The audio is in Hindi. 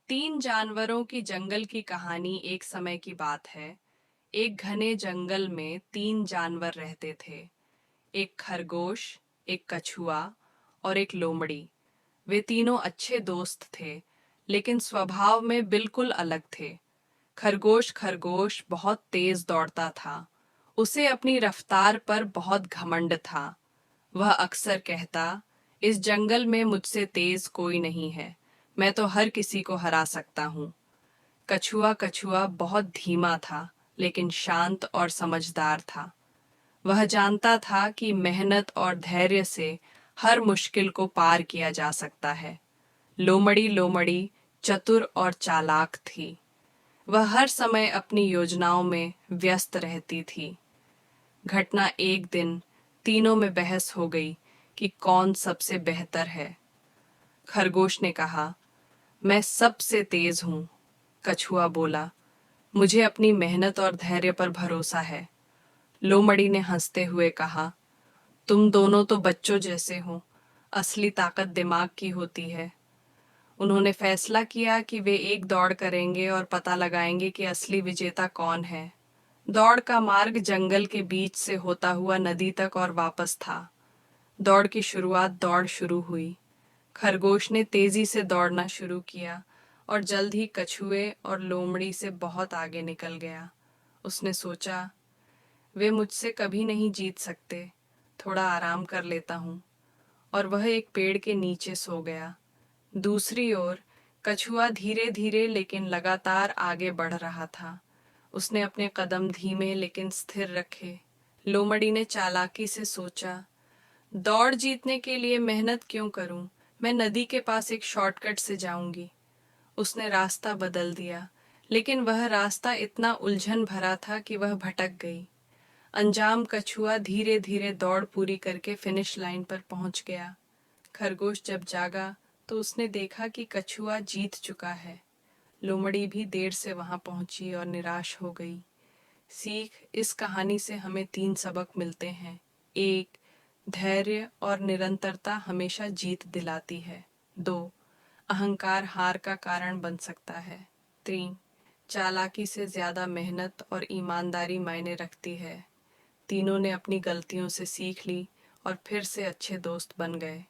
तीन जानवरों की जंगल की कहानी। एक समय की बात है। एक घने जंगल में तीन जानवर रहते थे। एक खरगोश, एक कछुआ और एक लोमड़ी। वे तीनों अच्छे दोस्त थे, लेकिन स्वभाव में बिल्कुल अलग थे। खरगोश खरगोश बहुत तेज दौड़ता था। उसे अपनी रफ्तार पर बहुत घमंड था। वह अक्सर कहता, इस जंगल में मुझसे तेज कोई नहीं है, मैं तो हर किसी को हरा सकता हूँ। कछुआ कछुआ बहुत धीमा था, लेकिन शांत और समझदार था। वह जानता था कि मेहनत और धैर्य से हर मुश्किल को पार किया जा सकता है। लोमड़ी लोमड़ी चतुर और चालाक थी। वह हर समय अपनी योजनाओं में व्यस्त रहती थी। घटना एक दिन तीनों में बहस हो गई कि कौन सबसे बेहतर है। खरगोश ने कहा, मैं सबसे तेज हूँ। कछुआ बोला, मुझे अपनी मेहनत और धैर्य पर भरोसा है। लोमड़ी ने हंसते हुए कहा, तुम दोनों तो बच्चों जैसे हो, असली ताकत दिमाग की होती है। उन्होंने फैसला किया कि वे एक दौड़ करेंगे और पता लगाएंगे कि असली विजेता कौन है। दौड़ का मार्ग जंगल के बीच से होता हुआ नदी तक और वापस था। दौड़ की शुरुआत दौड़ शुरू हुई। खरगोश ने तेजी से दौड़ना शुरू किया और जल्द ही कछुए और लोमड़ी से बहुत आगे निकल गया। उसने सोचा, वे मुझसे कभी नहीं जीत सकते, थोड़ा आराम कर लेता हूँ। और वह एक पेड़ के नीचे सो गया। दूसरी ओर कछुआ धीरे धीरे लेकिन लगातार आगे बढ़ रहा था। उसने अपने कदम धीमे लेकिन स्थिर रखे। लोमड़ी ने चालाकी से सोचा, दौड़ जीतने के लिए मेहनत क्यों करूं? मैं नदी के पास एक शॉर्टकट से जाऊंगी। उसने रास्ता बदल दिया, लेकिन वह रास्ता इतना उलझन भरा था कि वह भटक गई। अंजाम कछुआ धीरे धीरे दौड़ पूरी करके फिनिश लाइन पर पहुंच गया। खरगोश जब जागा तो उसने देखा कि कछुआ जीत चुका है। लोमड़ी भी देर से वहां पहुंची और निराश हो गई। सीख, इस कहानी से हमें तीन सबक मिलते हैं। एक, धैर्य और निरंतरता हमेशा जीत दिलाती है। दो, अहंकार हार का कारण बन सकता है। तीन, चालाकी से ज्यादा मेहनत और ईमानदारी मायने रखती है। तीनों ने अपनी गलतियों से सीख ली और फिर से अच्छे दोस्त बन गए।